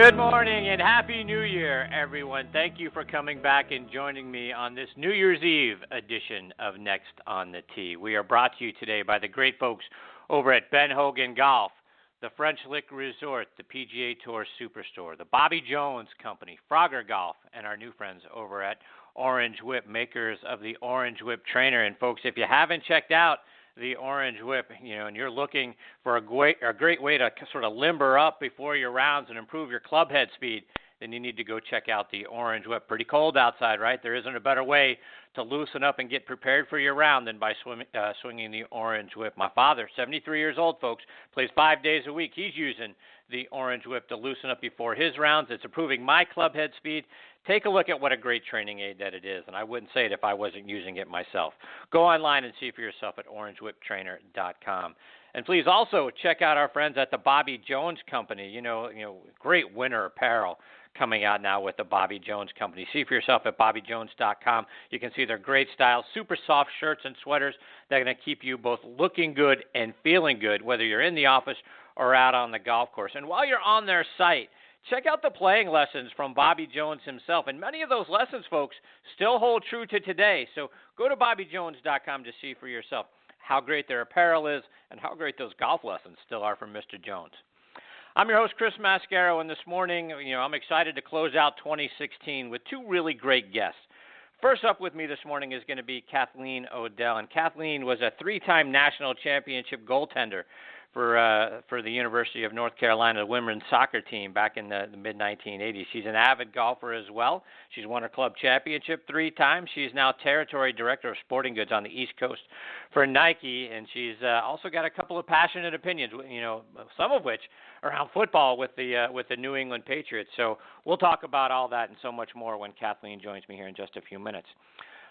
Good morning and Happy New Year, everyone. Thank you for coming back and joining me on this New Year's Eve edition of Next on the Tee. We are brought to you today by the great folks over at Ben Hogan Golf, the French Lick Resort, the PGA Tour Superstore, the Bobby Jones Company, Frogger Golf, and our new friends over at Orange Whip, makers of the Orange Whip Trainer. And folks, if you haven't checked out the Orange Whip, and you're looking for a great way to sort of limber up before your rounds and improve your club head speed, then you need to go check out the Orange Whip. Pretty cold outside, right? There isn't a better way to loosen up and get prepared for your round than by swinging the Orange Whip. My father, 73 years old, folks, plays 5 days a week. He's using the Orange Whip to loosen up before his rounds. It's improving my club head speed. Take a look at what a great training aid that it is, and I wouldn't say it if I wasn't using it myself. Go online and see for yourself at orangewhiptrainer.com. And please also check out our friends at the Bobby Jones Company. Great winter apparel coming out now with the Bobby Jones Company. See for yourself at bobbyjones.com. You can see their great styles, super soft shirts and sweaters that are going to keep you both looking good and feeling good, whether you're in the office or out on the golf course. And while you're on their site, check out the playing lessons from Bobby Jones himself. And many of those lessons, folks, still hold true to today. So go to bobbyjones.com to see for yourself how great their apparel is and how great those golf lessons still are from Mr. Jones. I'm your host, Chris Mascaro, and this morning, I'm excited to close out 2016 with two really great guests. First up with me this morning is going to be Kathleen ODell, and Kathleen was a three-time national championship goaltender for the University of North Carolina women's soccer team back in the mid-1980s. She's an avid golfer as well. She's won her club championship 3 times. She's now territory director of sporting goods on the East Coast for Nike, and she's also got a couple of passionate opinions, some of which around football with the New England Patriots. So we'll talk about all that and so much more when Kathleen joins me here in just a few minutes.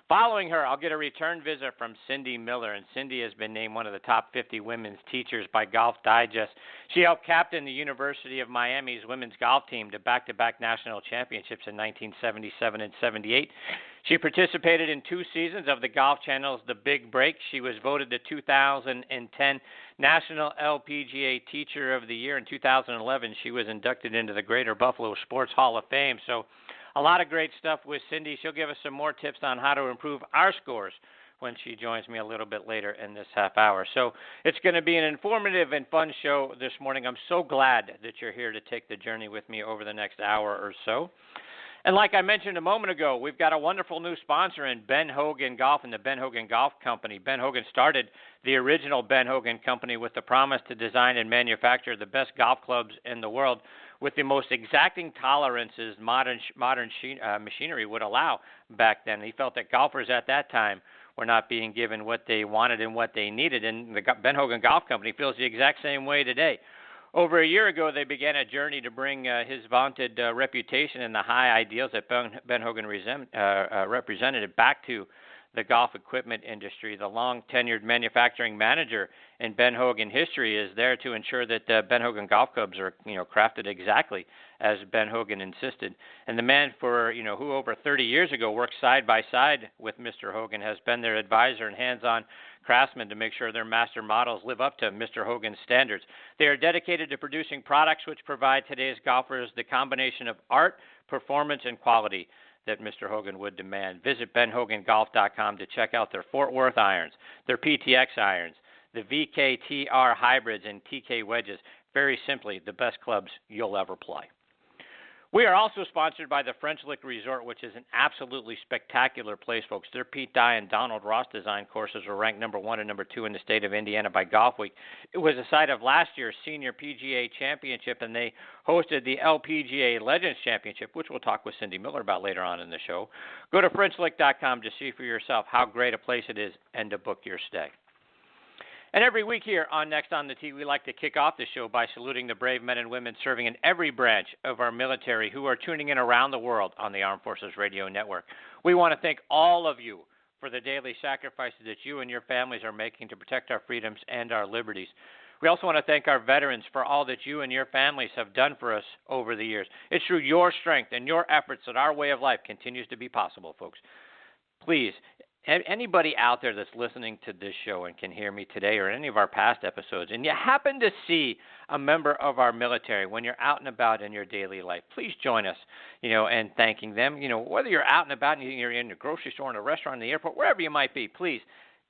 Following her, I'll get a return visit from Cindy Miller, and Cindy has been named one of the top 50 women's teachers by Golf Digest. She helped captain the University of Miami's women's golf team to back-to-back national championships in 1977 and 78. She participated in 2 seasons of the Golf Channel's The Big Break. She was voted the 2010 National LPGA Teacher of the Year. In 2011, she was inducted into the Greater Buffalo Sports Hall of Fame. So a lot of great stuff with Cindy. She'll give us some more tips on how to improve our scores when she joins me a little bit later in this half hour. So it's going to be an informative and fun show this morning. I'm so glad that you're here to take the journey with me over the next hour or so. And like I mentioned a moment ago, we've got a wonderful new sponsor in Ben Hogan Golf and the Ben Hogan Golf Company. Ben Hogan started the original Ben Hogan Company with the promise to design and manufacture the best golf clubs in the world with the most exacting tolerances modern machinery would allow back then. He felt that golfers at that time were not being given what they wanted and what they needed, and the Ben Hogan Golf Company feels the exact same way today. Over a year ago, they began a journey to bring his vaunted reputation and the high ideals that Ben Hogan represented back to the golf equipment industry. The long-tenured manufacturing manager in Ben Hogan history is there to ensure that Ben Hogan golf clubs are, crafted exactly as Ben Hogan insisted. And the man who over 30 years ago worked side by side with Mr. Hogan has been their advisor and hands-on craftsman to make sure their master models live up to Mr. Hogan's standards. They are dedicated to producing products which provide today's golfers the combination of art, performance, and quality that Mr. Hogan would demand. Visit benhogangolf.com to check out their Fort Worth irons, their PTX irons, the VKTR hybrids, and TK wedges. Very simply, the best clubs you'll ever play. We are also sponsored by the French Lick Resort, which is an absolutely spectacular place, folks. Their Pete Dye and Donald Ross design courses were ranked number 1 and number 2 in the state of Indiana by Golf Week. It was the site of last year's Senior PGA Championship, and they hosted the LPGA Legends Championship, which we'll talk with Cindy Miller about later on in the show. Go to FrenchLick.com to see for yourself how great a place it is and to book your stay. And every week here on Next on the Tee, we like to kick off the show by saluting the brave men and women serving in every branch of our military who are tuning in around the world on the Armed Forces Radio Network. We want to thank all of you for the daily sacrifices that you and your families are making to protect our freedoms and our liberties. We also want to thank our veterans for all that you and your families have done for us over the years. It's through your strength and your efforts that our way of life continues to be possible, folks. Please, anybody out there that's listening to this show and can hear me today or any of our past episodes, and you happen to see a member of our military when you're out and about in your daily life, please join us, and thanking them. Whether you're out and about and you're in the grocery store, in a restaurant, in the airport, wherever you might be, please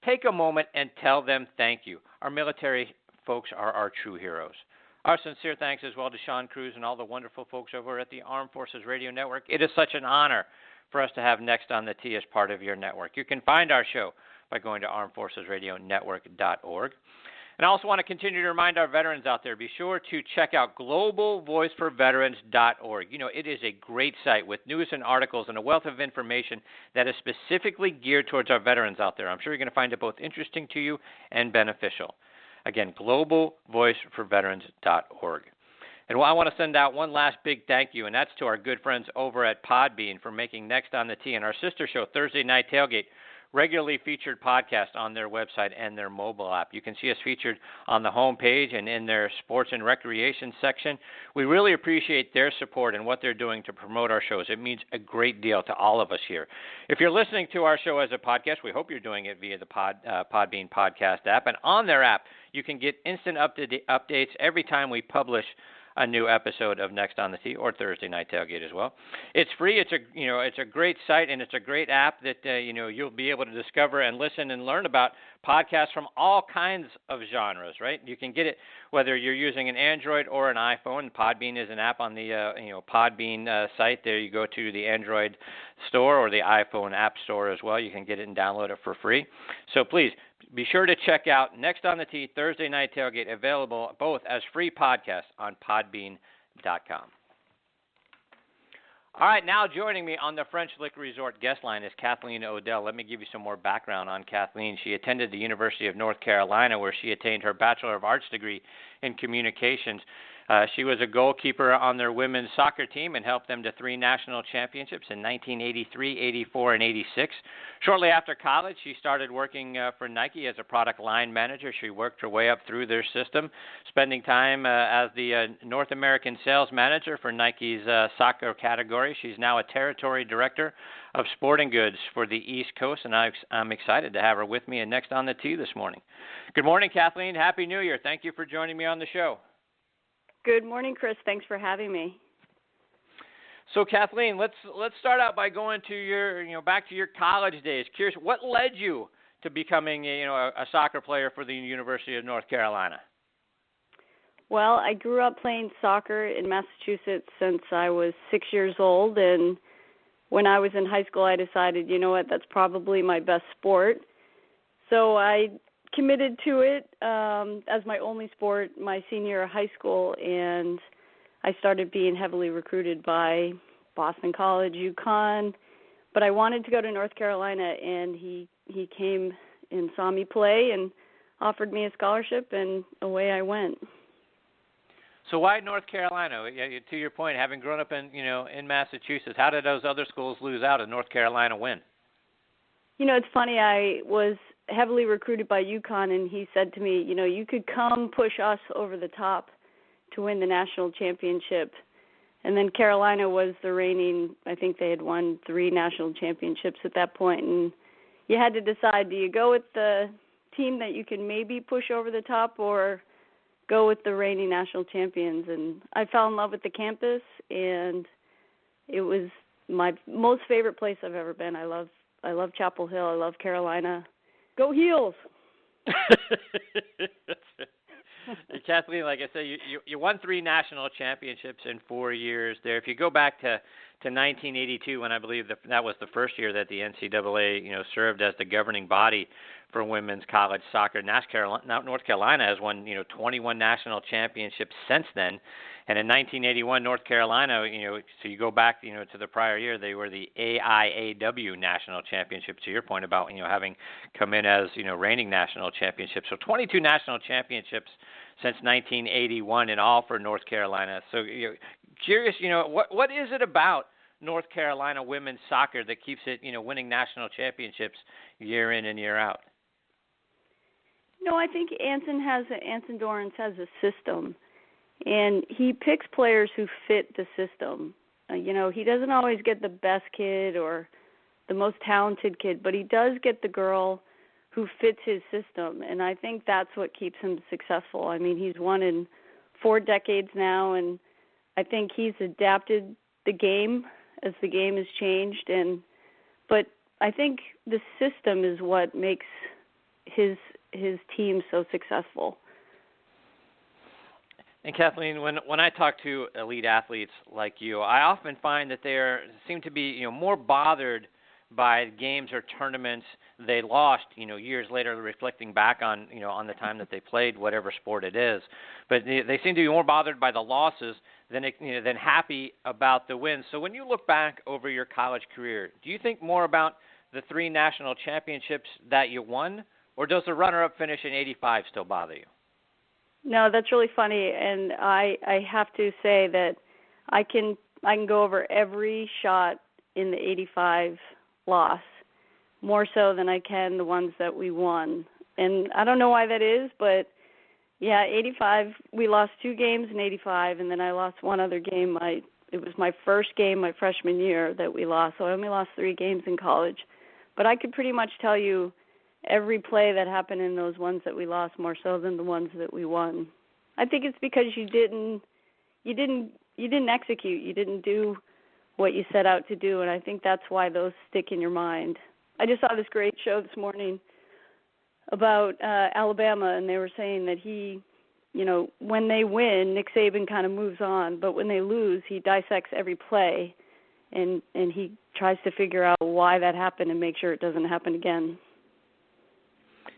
take a moment and tell them thank you. Our military folks are our true heroes. Our sincere thanks as well to Sean Cruz and all the wonderful folks over at the Armed Forces Radio Network. It is such an honor for us to have Next on the Tee as part of your network. You can find our show by going to armedforcesradionetwork.org. And I also want to continue to remind our veterans out there, be sure to check out globalvoiceforveterans.org. It is a great site with news and articles and a wealth of information that is specifically geared towards our veterans out there. I'm sure you're going to find it both interesting to you and beneficial. Again, globalvoiceforveterans.org. And I want to send out one last big thank you, and that's to our good friends over at Podbean for making Next on the Tee and our sister show, Thursday Night Tailgate, regularly featured podcast on their website and their mobile app. You can see us featured on the home page and in their sports and recreation section. We really appreciate their support and what they're doing to promote our shows. It means a great deal to all of us here. If you're listening to our show as a podcast, we hope you're doing it via the Podbean podcast app. And on their app, you can get instant updates every time we publish a new episode of Next on the Tee or Thursday Night Tailgate as well. It's free. It's a great site and it's a great app that you'll be able to discover and listen and learn about podcasts from all kinds of genres. Right? You can get it whether you're using an Android or an iPhone. Podbean is an app on the Podbean site. There you go to the Android store or the iPhone app store as well. You can get it and download it for free. So please be sure to check out Next on the Tee, Thursday Night Tailgate, available both as free podcasts on podbean.com. All right, now joining me on the French Lick Resort guest line is Kathleen ODell. Let me give you some more background on Kathleen. She attended the University of North Carolina, where she attained her Bachelor of Arts degree in communications. She was a goalkeeper on their women's soccer team and helped them to 3 national championships in 1983, 84, and 86. Shortly after college, she started working for Nike as a product line manager. She worked her way up through their system, spending time as the North American sales manager for Nike's soccer category. She's now a territory director of sporting goods for the East Coast, and I'm excited to have her with me and Next on the Tee this morning. Good morning, Kathleen. Happy New Year. Thank you for joining me on the show. Good morning, Chris. Thanks for having me. So, Kathleen, let's start out by going to your back to your college days. Curious, what led you to becoming a soccer player for the University of North Carolina? Well, I grew up playing soccer in Massachusetts since I was 6 years old, and when I was in high school, I decided, that's probably my best sport. So I committed to it as my only sport my senior year of high school, and I started being heavily recruited by Boston College, UConn, but I wanted to go to North Carolina, and he came and saw me play and offered me a scholarship, and away I went. So why North Carolina? To your point, having grown up in Massachusetts, how did those other schools lose out and North Carolina win? It's funny. I was heavily recruited by UConn, and he said to me, you could come push us over the top to win the national championship. And then Carolina was the reigning, I think they had won 3 national championships at that point, and you had to decide, do you go with the team that you can maybe push over the top or go with the reigning national champions? And I fell in love with the campus, and it was my most favorite place I've ever been. I love Chapel Hill. I love Carolina. Go Heels! Kathleen, like I said, you won 3 national championships in 4 years there. If you go back to 1982, when I believe that was the first year that the NCAA served as the governing body for women's college soccer, North Carolina has won 21 national championships since then. And in 1981, North Carolina, so you go back, to the prior year, they were the AIAW national championship. To your point about, having come in as, reigning national championships. So 22 national championships since 1981 in all for North Carolina. So curious, what is it about North Carolina women's soccer that keeps it, winning national championships year in and year out? I think Anson Dorrance has a system. And he picks players who fit the system. He doesn't always get the best kid or the most talented kid, but he does get the girl who fits his system, and I think that's what keeps him successful. I mean, he's won in 4 decades now, and I think he's adapted the game as the game has changed, but I think the system is what makes his team so successful. And Kathleen, when I talk to elite athletes like you, I often find that they seem to be more bothered by games or tournaments they lost, years later, reflecting back on on the time that they played whatever sport it is. But they seem to be more bothered by the losses than happy about the wins. So when you look back over your college career, do you think more about the 3 national championships that you won, or does the runner-up finish in '85 still bother you? No, that's really funny, and I have to say that I can go over every shot in the '85 loss, more so than I can the ones that we won. And I don't know why that is, but yeah, '85, we lost 2 games in '85, and then I lost one other game. It was my first game my freshman year that we lost, so I only lost 3 games in college. But I could pretty much tell you every play that happened in those ones that we lost more so than the ones that we won. I think it's because you didn't execute. You didn't do what you set out to do, and I think that's why those stick in your mind. I just saw this great show this morning about Alabama, and they were saying that when they win, Nick Saban kind of moves on, but when they lose, he dissects every play, and he tries to figure out why that happened and make sure it doesn't happen again.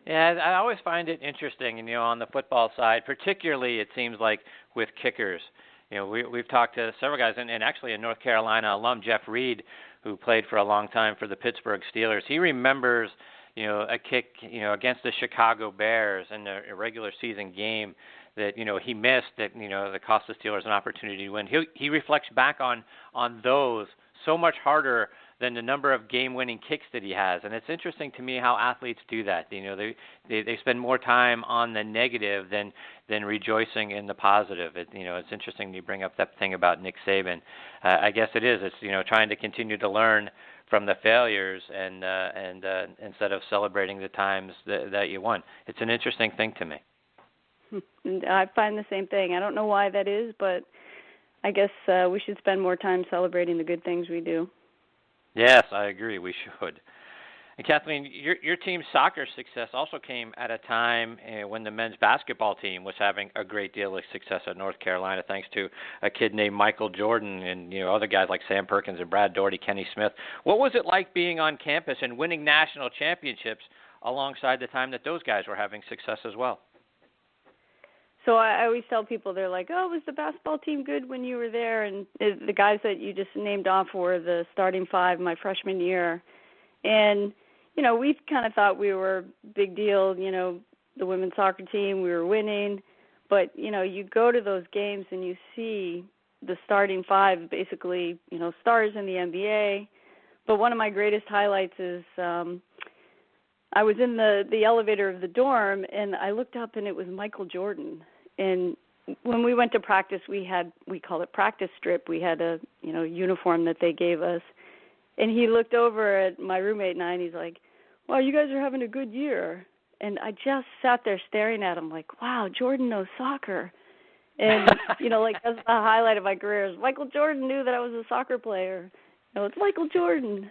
Yeah, I always find it interesting, on the football side, particularly it seems like with kickers. We've talked to several guys, and actually a North Carolina alum, Jeff Reed, who played for a long time for the Pittsburgh Steelers. He remembers, a kick, against the Chicago Bears in a regular season game that, he missed that, that cost the Steelers an opportunity to win. He reflects back on those so much harder than the number of game-winning kicks that he has. And it's interesting to me how athletes do that. They spend more time on the negative than rejoicing in the positive. It's interesting you bring up that thing about Nick Saban. I guess it is. It's trying to continue to learn from the failures and instead of celebrating the times that you won. It's an interesting thing to me. I find the same thing. I don't know why that is, but I guess we should spend more time celebrating the good things we do. Yes, I agree. We should. And Kathleen, your team's soccer success also came at a time when the men's basketball team was having a great deal of success at North Carolina, thanks to a kid named Michael Jordan and other guys like Sam Perkins and Brad Daugherty, Kenny Smith. What was it like being on campus and winning national championships alongside the time that those guys were having success as well? So I always tell people, they're like, oh, was the basketball team good when you were there? And the guys that you just named off were the starting 5 my freshman year. And, we kind of thought we were big deal, the women's soccer team, we were winning. But, you go to those games and you see the starting 5 basically, stars in the NBA. But one of my greatest highlights is I was in the elevator of the dorm, and I looked up, and it was Michael Jordan. And when we went to practice, we called it practice strip. We had a uniform that they gave us. And he looked over at my roommate and I, and he's like, wow, you guys are having a good year. And I just sat there staring at him like, wow, Jordan knows soccer. And, that's the highlight of my career is Michael Jordan knew that I was a soccer player. It's Michael Jordan.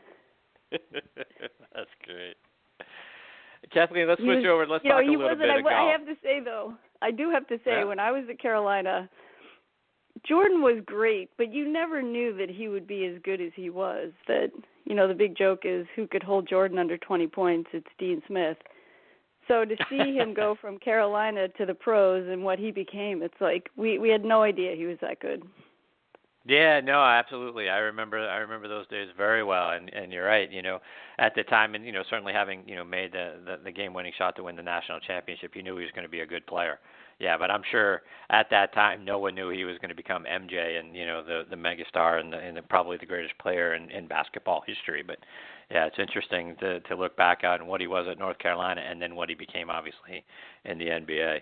That's great. Kathleen, let's switch over. Let's talk a little bit of golf. I have to say, though, I do have to say, when I was at Carolina, Jordan was great, but you never knew that he would be as good as he was. That, the big joke is who could hold Jordan under 20 points? It's Dean Smith. So to see him go from Carolina to the pros and what he became, it's like we had no idea he was that good. Yeah, no, absolutely. I remember those days very well, and you're right. At the time, and certainly having made the game-winning shot to win the national championship, you knew he was going to be a good player. Yeah, but I'm sure at that time no one knew he was going to become MJ and the megastar and probably the greatest player in basketball history. But yeah, it's interesting to look back on what he was at North Carolina and then what he became obviously in the NBA.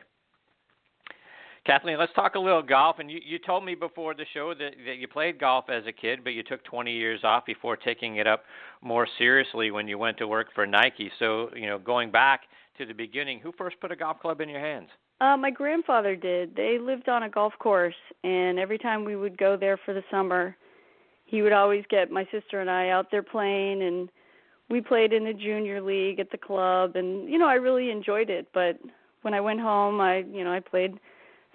Kathleen, let's talk a little golf. And you told me before the show that you played golf as a kid, but you took 20 years off before taking it up more seriously when you went to work for Nike. So, going back to the beginning, who first put a golf club in your hands? My grandfather did. They lived on a golf course, and every time we would go there for the summer, he would always get my sister and I out there playing, and we played in the junior league at the club, and, I really enjoyed it. But when I went home, I played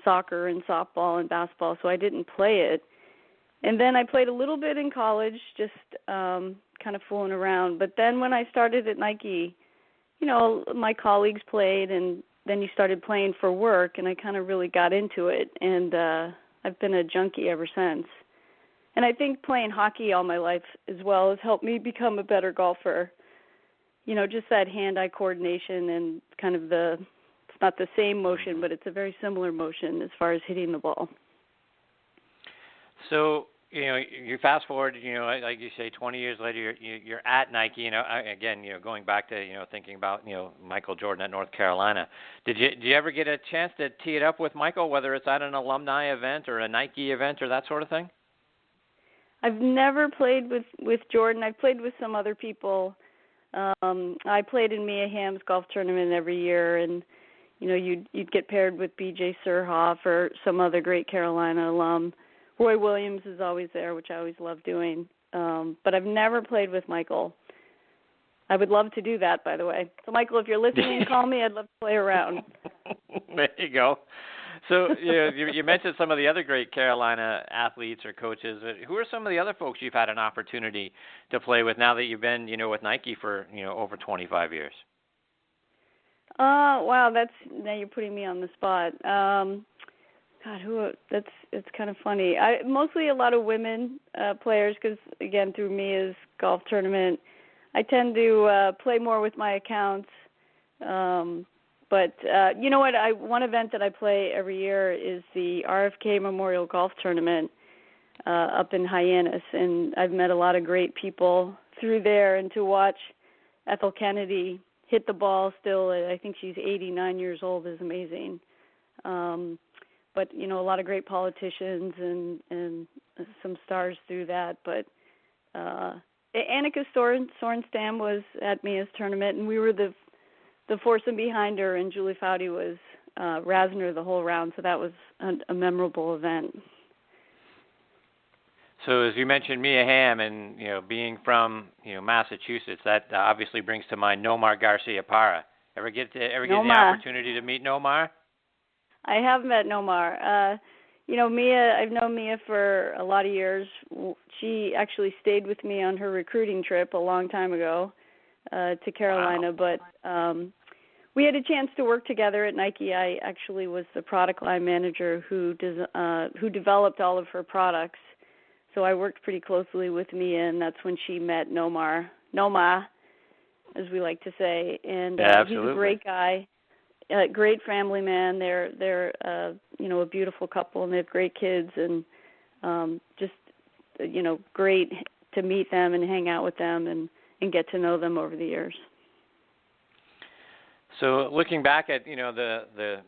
soccer and softball and basketball, so I didn't play it. And then I played a little bit in college, just kind of fooling around. But then when I started at Nike, my colleagues played, and then you started playing for work, and I kind of really got into it. And I've been a junkie ever since. And I think playing hockey all my life as well has helped me become a better golfer. Just that hand-eye coordination and kind of it's not the same motion, but it's a very similar motion as far as hitting the ball. So, you fast forward, like you say, 20 years later, you're at Nike. Again, going back to thinking about Michael Jordan at North Carolina. Did you ever get a chance to tee it up with Michael, whether it's at an alumni event or a Nike event or that sort of thing? I've never played with Jordan. I've played with some other people. I played in Mia Hamm's golf tournament every year, and you'd get paired with B.J. Surhoff or some other great Carolina alum. Roy Williams is always there, which I always love doing. But I've never played with Michael. I would love to do that, by the way. So, Michael, if you're listening, call me. I'd love to play around. There you go. So you mentioned some of the other great Carolina athletes or coaches. Who are some of the other folks you've had an opportunity to play with now that you've been, with Nike for, over 25 years? Wow, now you're putting me on the spot. It's kind of funny. Mostly a lot of women players because, again, through Mia's golf tournament, I tend to play more with my accounts. But you know what? One event that I play every year is the RFK Memorial Golf Tournament up in Hyannis, and I've met a lot of great people through there. And to watch Ethel Kennedy hit the ball still, I think she's 89 years old, is amazing. But, a lot of great politicians and some stars through that. But Annika Sorenstam was at Mia's tournament, and we were the foursome behind her, and Julie Foudy was razzing her the whole round, so that was a memorable event. So as you mentioned Mia Hamm and, being from, Massachusetts, that obviously brings to mind Nomar Garcia-Parra. Ever get the opportunity to meet Nomar? I have met Nomar. Mia, I've known Mia for a lot of years. She actually stayed with me on her recruiting trip a long time ago to Carolina, wow. But we had a chance to work together at Nike. I actually was the product line manager who developed all of her products. So I worked pretty closely with Mia, and that's when she met Nomar, as we like to say. And he's a great guy, a great family man. They're a beautiful couple, and they have great kids, and just great to meet them and hang out with them and get to know them over the years. So looking back at the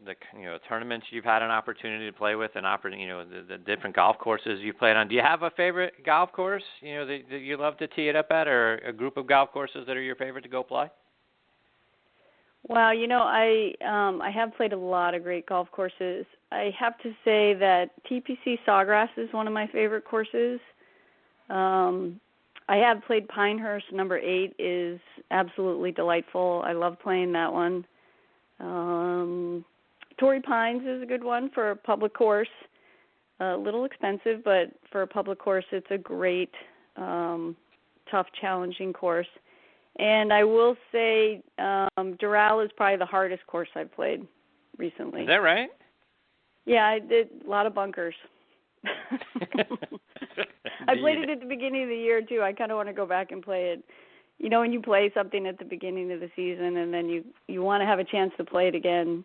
tournaments you've had an opportunity to play with and the different golf courses you've played on, do you have a favorite golf course that you love to tee it up at, or a group of golf courses that are your favorite to go play? Well, I have played a lot of great golf courses. I have to say that TPC Sawgrass is one of my favorite courses. I have played Pinehurst. Number 8 is absolutely delightful. I love playing that one. Torrey Pines is a good one for a public course. A little expensive, but for a public course, it's a great, tough, challenging course. And I will say Doral is probably the hardest course I've played recently. Is that right? Yeah, I did a lot of bunkers. I played it at the beginning of the year, too. I kind of want to go back and play it. When you play something at the beginning of the season and then you want to have a chance to play it again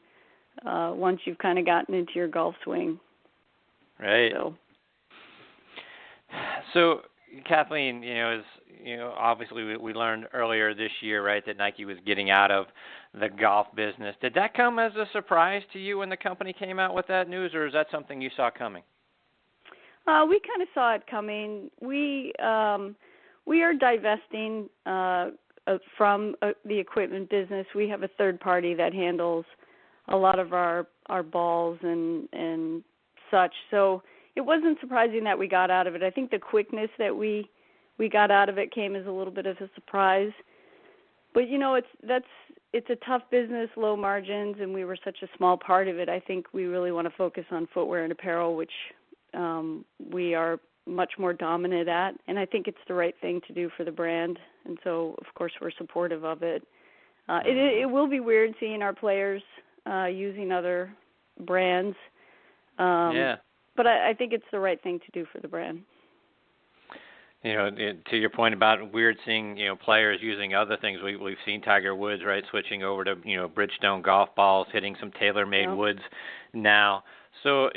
once you've kind of gotten into your golf swing. Right. So Kathleen, as obviously we learned earlier this year, right, that Nike was getting out of the golf business. Did that come as a surprise to you when the company came out with that news, or is that something you saw coming? We kind of saw it coming. We are divesting from the equipment business. We have a third party that handles a lot of our balls and such. So it wasn't surprising that we got out of it. I think the quickness that we got out of it came as a little bit of a surprise. But it's a tough business, low margins, and we were such a small part of it. I think we really want to focus on footwear and apparel, which we are much more dominant at, and I think it's the right thing to do for the brand, and so of course we're supportive of it. It will be weird seeing our players using other brands, but I think it's the right thing to do for the brand. To your point about weird seeing players using other things, we've seen Tiger Woods, right, switching over to Bridgestone golf balls, hitting some tailor-made woods now. So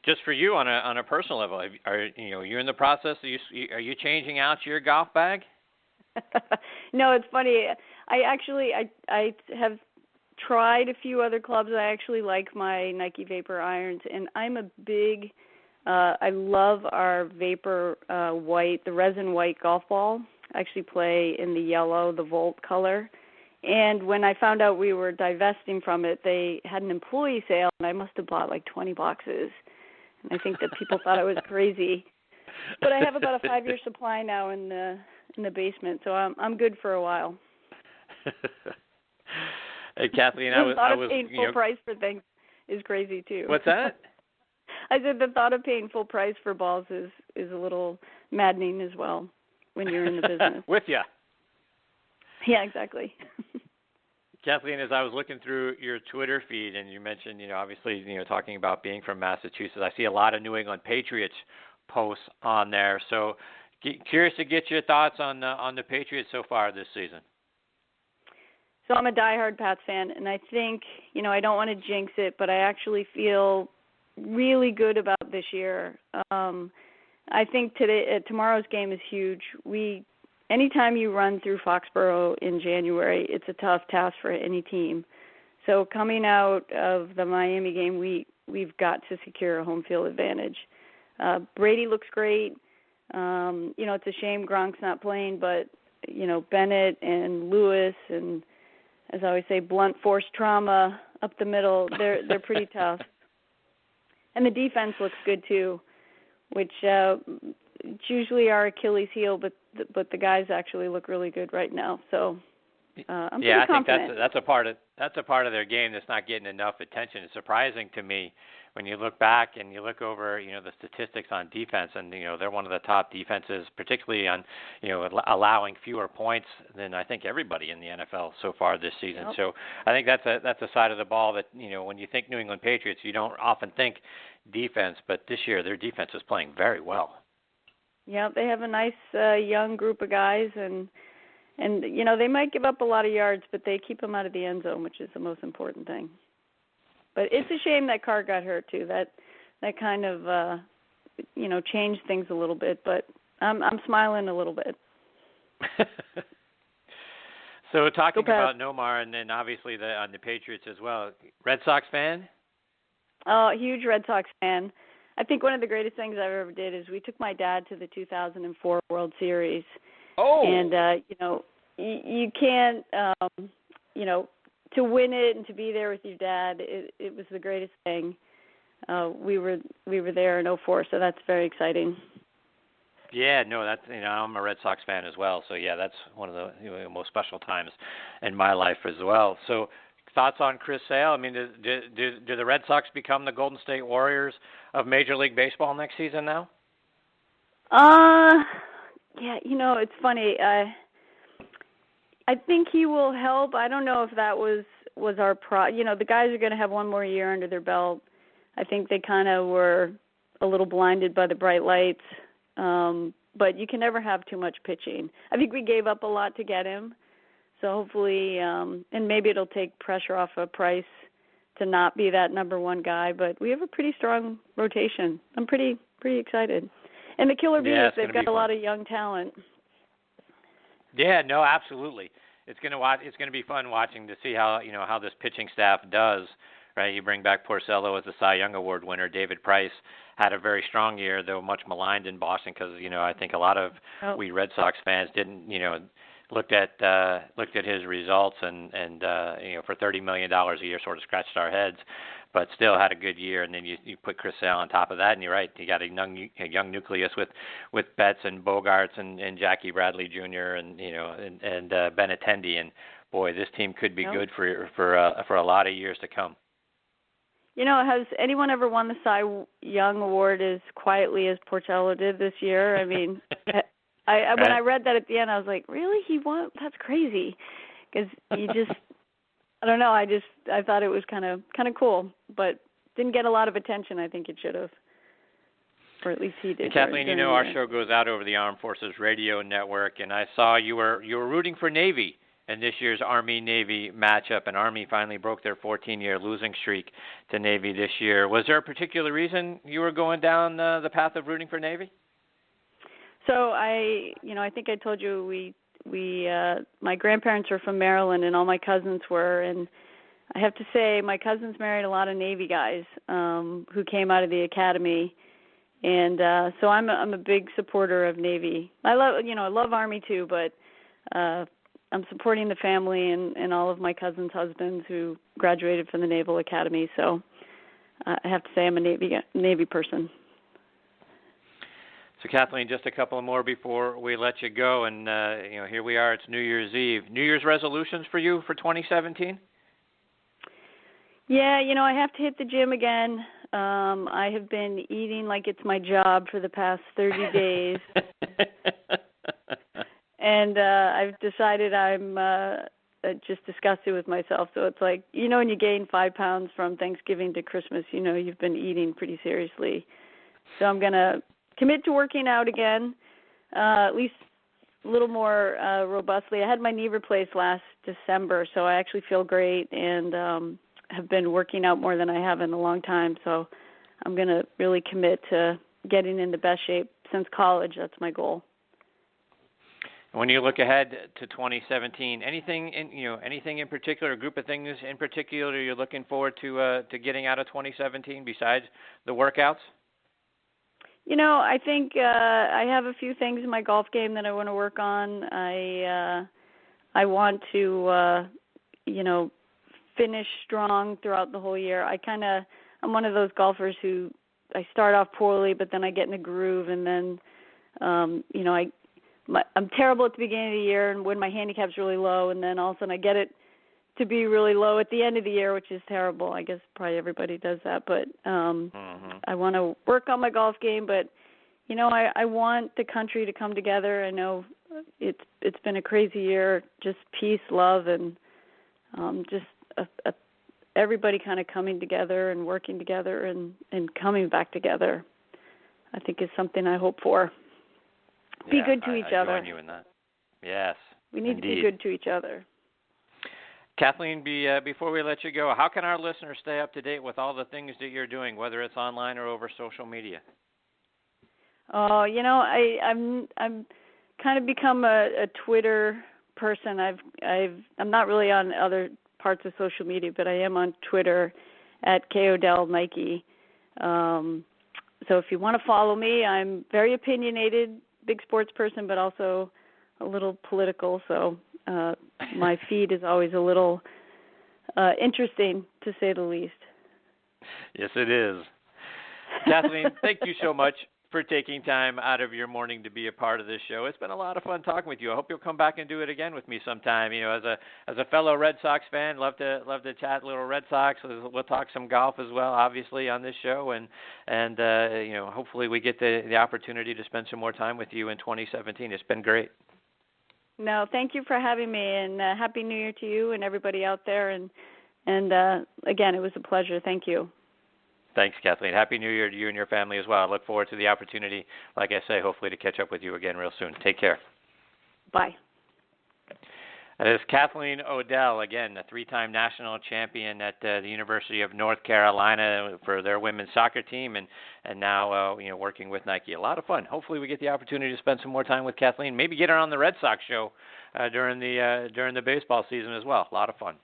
just for you on a personal level, are you in the process? Are you changing out your golf bag? No, it's funny. I have tried a few other clubs. I actually like my Nike Vapor irons, and I'm a big. I love our Vapor white, the resin white golf ball. I actually play in the yellow, the Volt color. And when I found out we were divesting from it, they had an employee sale, and I must have bought like 20 boxes. And I think that people thought I was crazy. But I have about a 5-year supply now in the basement, so I'm good for a while. Hey, Kathleen, the thought of paying full price for things is crazy too. What's that? I said the thought of paying full price for balls is a little maddening as well when you're in the business. With ya. Yeah, exactly. Kathleen, as I was looking through your Twitter feed, and you mentioned, obviously, talking about being from Massachusetts, I see a lot of New England Patriots posts on there. So, curious to get your thoughts on the Patriots so far this season. So I'm a diehard Pats fan, and I think, I don't want to jinx it, but I actually feel really good about this year. I think tomorrow's game is huge. Anytime you run through Foxborough in January, it's a tough task for any team. So coming out of the Miami game, we've got to secure a home field advantage. Brady looks great. It's a shame Gronk's not playing, but Bennett and Lewis and, as I always say, blunt force trauma up the middle. They're pretty tough. And the defense looks good too, which it's usually our Achilles heel, but the guys actually look really good right now. So I'm pretty confident. I think that's a part of their game that's not getting enough attention. It's surprising to me when you look back and you look over, the statistics on defense, and they're one of the top defenses, particularly on allowing fewer points than I think everybody in the NFL so far this season. Yep. So I think that's a side of the ball that when you think New England Patriots, you don't often think defense, but this year their defense is playing very well. Yeah, they have a nice young group of guys, and they might give up a lot of yards, but they keep them out of the end zone, which is the most important thing. But it's a shame that Carr got hurt too. That kind of changed things a little bit, but I'm smiling a little bit. So talking about Nomar, and then obviously on the Patriots as well. Red Sox fan? Oh, huge Red Sox fan. I think one of the greatest things I ever did is we took my dad to the 2004 World Series. Oh. And you can't to win it and to be there with your dad, it was the greatest thing. We were there in 2004, so that's very exciting. Yeah, no, that's I'm a Red Sox fan as well. So yeah, that's one of the most special times in my life as well. So thoughts on Chris Sale? I mean, do the Red Sox become the Golden State Warriors of Major League Baseball next season now? Yeah, it's funny. I think he will help. I don't know if that was our the guys are going to have one more year under their belt. I think they kind of were a little blinded by the bright lights. But you can never have too much pitching. I think we gave up a lot to get him. So hopefully, and maybe it'll take pressure off of Price to not be that number one guy. But we have a pretty strong rotation. I'm pretty excited. And the killer bee is they've got a lot of young talent. Yeah, no, absolutely. It's gonna be fun watching to see how this pitching staff does. Right, you bring back Porcello as the Cy Young Award winner. David Price had a very strong year, though much maligned in Boston because I think a lot of we Red Sox fans didn't looked at his results and for $30 million a year sort of scratched our heads, but still had a good year. And then you put Chris Sale on top of that, and you're right, you got a young nucleus with Betts and Bogarts and Jackie Bradley Jr. and Benintendi, and boy, this team could be good for a lot of years to come. Has anyone ever won the Cy Young Award as quietly as Porcello did this year? I mean, when I read that at the end, I was like, really? He won? That's crazy. Because you just, I don't know. I thought it was kind of cool, but didn't get a lot of attention. I think it should have, or at least he did. And Kathleen, our show goes out over the Armed Forces Radio Network, and I saw you were rooting for Navy in this year's Army-Navy matchup, and Army finally broke their 14-year losing streak to Navy this year. Was there a particular reason you were going down the path of rooting for Navy? So I think I told you my grandparents are from Maryland, and all my cousins were, and I have to say my cousins married a lot of Navy guys who came out of the academy, and so I'm a big supporter of Navy. I love Army too, but I'm supporting the family and all of my cousins' husbands who graduated from the Naval Academy. So I have to say I'm a Navy person. So Kathleen, just a couple more before we let you go, and here we are. It's New Year's Eve. New Year's resolutions for you for 2017? Yeah, I have to hit the gym again. I have been eating like it's my job for the past 30 days. And I've decided I'm just disgusted with myself. So it's like, when you gain 5 pounds from Thanksgiving to Christmas, you've been eating pretty seriously. So I'm going to commit to working out again, at least a little more robustly. I had my knee replaced last December, so I actually feel great and have been working out more than I have in a long time. So I'm going to really commit to getting in the best shape since college. That's my goal. When you look ahead to 2017, anything in particular, a group of things in particular you're looking forward to getting out of 2017 besides the workouts? I think I have a few things in my golf game that I want to work on. I want to, finish strong throughout the whole year. I'm one of those golfers who I start off poorly, but then I get in a groove, and then, I'm terrible at the beginning of the year and when my handicap's really low, and then all of a sudden I get it to be really low at the end of the year, which is terrible. I guess probably everybody does that, but I want to work on my golf game. But I want the country to come together. I know it's been a crazy year, just peace, love, and just everybody kind of coming together and working together and coming back together, I think is something I hope for. Be good to each other. I join you in that. Yes, we need indeed. to be good to each other. Kathleen, before we let you go, how can our listeners stay up to date with all the things that you're doing, whether it's online or over social media? Oh, I'm kind of become a Twitter person. I'm not really on other parts of social media, but I am on Twitter at KODell Nike. So if you want to follow me, I'm very opinionated, big sports person, but also a little political. So my feed is always a little interesting, to say the least. Yes, it is. Kathleen, thank you so much for taking time out of your morning to be a part of this show. It's been a lot of fun talking with you. I hope you'll come back and do it again with me sometime. As a fellow Red Sox fan, love to chat a little Red Sox. We'll talk some golf as well, obviously, on this show, and hopefully we get the opportunity to spend some more time with you in 2017. It's been great. No, thank you for having me, and Happy New Year to you and everybody out there. And again, it was a pleasure. Thank you. Thanks, Kathleen. Happy New Year to you and your family as well. I look forward to the opportunity, like I say, hopefully to catch up with you again real soon. Take care. Bye. That is Kathleen ODell, again, a three-time national champion at the University of North Carolina for their women's soccer team, and now working with Nike. A lot of fun. Hopefully, we get the opportunity to spend some more time with Kathleen. Maybe get her on the Red Sox show during the baseball season as well. A lot of fun.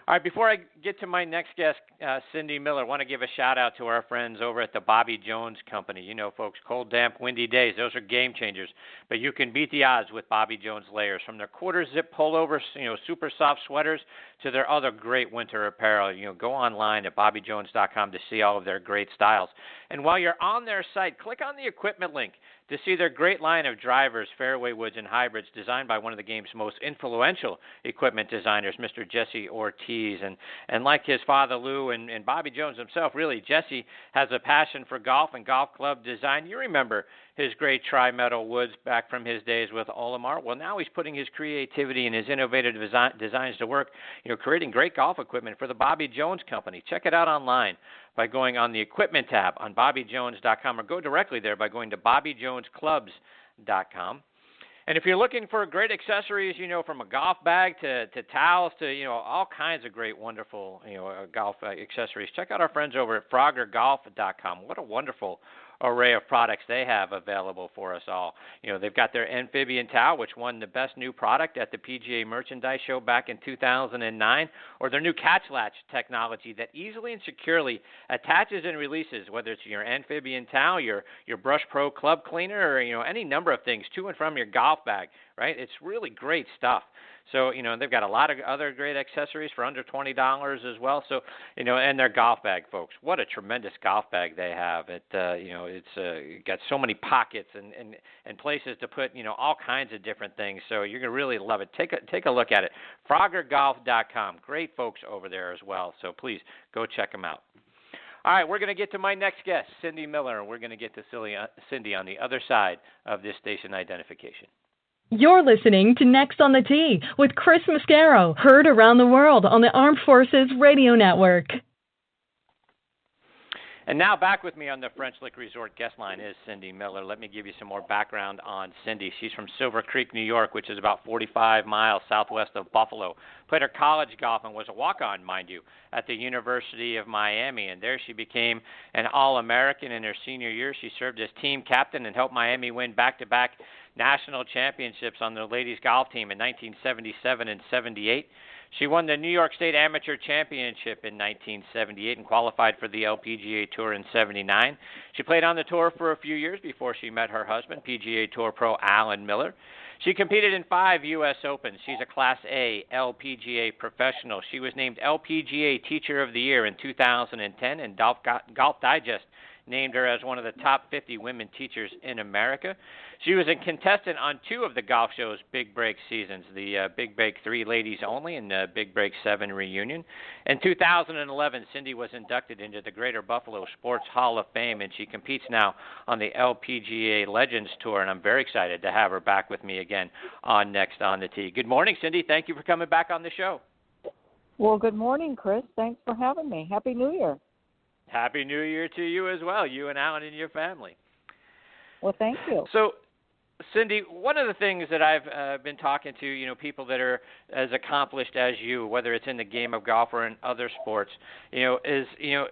All right, before I get to my next guest, Cindy Miller, I want to give a shout-out to our friends over at the Bobby Jones Company. You know, folks, cold, damp, windy days, those are game changers. But you can beat the odds with Bobby Jones layers. From their quarter-zip pullovers, super soft sweaters, to their other great winter apparel. Go online at bobbyjones.com to see all of their great styles. And while you're on their site, click on the equipment link to see their great line of drivers, fairway woods, and hybrids designed by one of the game's most influential equipment designers, Mr. Jesse Ortiz. And like his father, Lou, and Bobby Jones himself, really, Jesse has a passion for golf and golf club design. You remember his great tri-metal woods back from his days with Olimar. Well, now he's putting his creativity and his innovative designs to work, creating great golf equipment for the Bobby Jones Company. Check it out online by going on the equipment tab on bobbyjones.com, or go directly there by going to bobbyjonesclubs.com. And if you're looking for great accessories, from a golf bag to towels to, all kinds of great, wonderful, golf accessories, check out our friends over at froggergolf.com. What a wonderful array of products they have available for us all. They've got their amphibian towel, which won the best new product at the PGA Merchandise Show back in 2009, or their new catch latch technology that easily and securely attaches and releases, whether it's your amphibian towel, your Brush Pro club cleaner, or any number of things to and from your golf bag. Right? It's really great stuff. So, they've got a lot of other great accessories for under $20 as well. So, and their golf bag, folks. What a tremendous golf bag they have. It's got so many pockets and places to put, all kinds of different things. So you're going to really love it. Take a look at it. froggergolf.com. Great folks over there as well. So please go check them out. All right, we're going to get to my next guest, Cindy Miller, and we're going to get to Cindy on the other side of this station identification. You're listening to Next on the Tee with Chris Mascaro, heard around the world on the Armed Forces Radio Network. And now back with me on the French Lick Resort guest line is Cindy Miller. Let me give you some more background on Cindy. She's from Silver Creek, New York, which is about 45 miles southwest of Buffalo. Played her college golf and was a walk-on, mind you, at the University of Miami. And there she became an All-American in her senior year. She served as team captain and helped Miami win back-to-back national championships on the ladies golf team in 1977 and 78. She won the New York State Amateur Championship in 1978 and qualified for the LPGA Tour in 79. She played on the tour for a few years before she met her husband, PGA Tour pro Alan Miller. She competed in 5 U.S. Opens. She's a Class A LPGA professional. She was named LPGA Teacher of the Year in 2010, and Golf Digest named her as one of the top 50 women teachers in America. She was a contestant on 2 of the Golf Show's Big Break seasons, the Big Break 3 Ladies Only and the Big Break 7 Reunion. In 2011, Cindy was inducted into the Greater Buffalo Sports Hall of Fame, and she competes now on the LPGA Legends Tour, and I'm very excited to have her back with me again on Next on the Tee. Good morning, Cindy. Thank you for coming back on the show. Well, good morning, Chris. Thanks for having me. Happy New Year. Happy New Year to you as well, you and Alan and your family. Well, thank you. So, Cindy, one of the things that I've been talking to, people that are as accomplished as you, whether it's in the game of golf or in other sports, is, do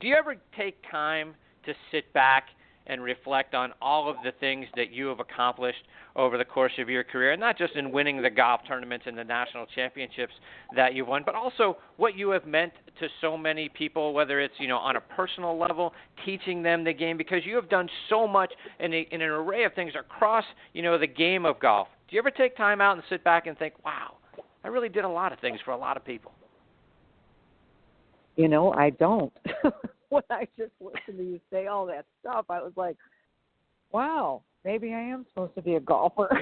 you ever take time to sit back and reflect on all of the things that you have accomplished over the course of your career, not just in winning the golf tournaments and the national championships that you've won, but also what you have meant to so many people, whether it's, on a personal level, teaching them the game, because you have done so much in an array of things across, the game of golf. Do you ever take time out and sit back and think, wow, I really did a lot of things for a lot of people? I don't. When I just listened to you say all that stuff, I was like, wow, maybe I am supposed to be a golfer.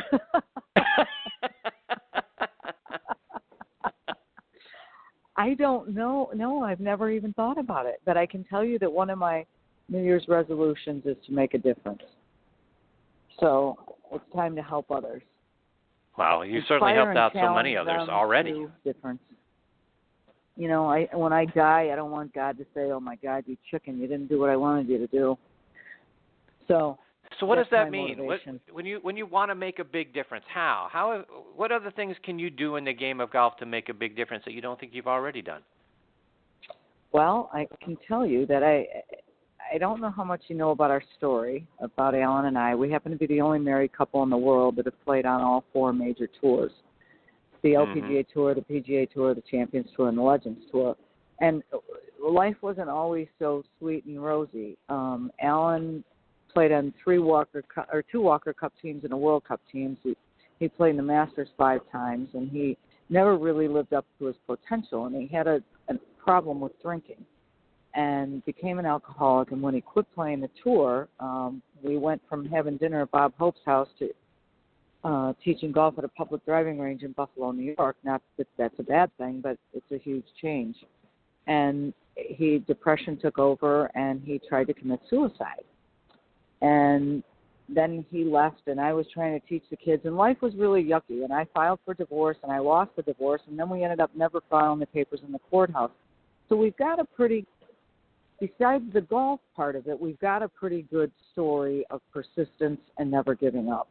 I don't know. No, I've never even thought about it. But I can tell you that one of my New Year's resolutions is to make a difference. So it's time to help others. Wow, you certainly helped out so many others already. Difference. When I die, I don't want God to say, oh, my God, you chicken, you didn't do what I wanted you to do. So So what does that mean? Motivation. When you want to make a big difference, how what other things can you do in the game of golf to make a big difference that you don't think you've already done? Well, I can tell you that I don't know how much you know about our story, about Alan and I. We happen to be the only married couple in the world that have played on all 4 major tours: the LPGA Tour, the PGA Tour, the Champions Tour, and the Legends Tour. And life wasn't always so sweet and rosy. Alan played on 2 Walker Cup teams and a World Cup team. He played in the Masters 5 times, and he never really lived up to his potential. And he had a problem with drinking and became an alcoholic. And when he quit playing the tour, we went from having dinner at Bob Hope's house to teaching golf at a public driving range in Buffalo, New York. Not that that's a bad thing, but it's a huge change. And depression took over, and he tried to commit suicide. And then he left, and I was trying to teach the kids, and life was really yucky. And I filed for divorce, and I lost the divorce, and then we ended up never filing the papers in the courthouse. So we've got besides the golf part of it, we've got a pretty good story of persistence and never giving up.